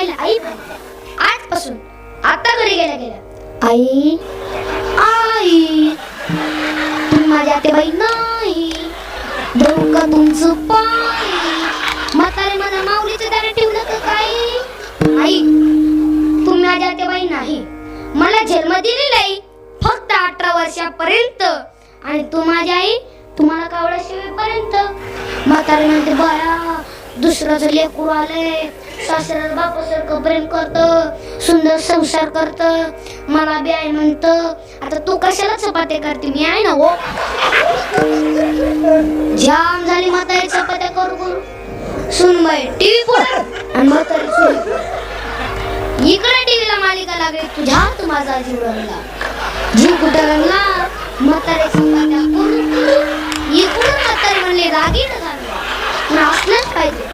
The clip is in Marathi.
पहिले आई आजपासून आता घरी गेल्या गेल्या आई आई तुम्ही माझ्या आतेबाई नाही देऊ का तुमचं पाय म्हातारे मला माऊलीच्या दारात ठेवलं का काय आई तुम्ही माझ्या आतेबाई नाही मला जन्म दिलेला फक्त 18 वर्षापर्यंत आणि तू माझी आई तुम्हाला कावळा शिवेपर्यंत म्हातारे म्हणते बाया दुसऱ्याचं लेकरू आलंय सासऱ्याला बापासारखं प्रेम करतं सुंदर संसार करतं मला बी आई म्हणतं आता तू कशाला चपात्या करते मी आहे ना हो जाम झाली म्हातारी चपात्या करू करू सुनबाई टीव्ही पुढे आणि म्हातारी सुन इकडे टीव्हीला मालिका लागली तुझ्या तू माझा जीव रंगला जीव कुठे रंगला म्हातारी चपात्या करू इकडून म्हातारी म्हणले रागीट झाली असलंच पाहिजे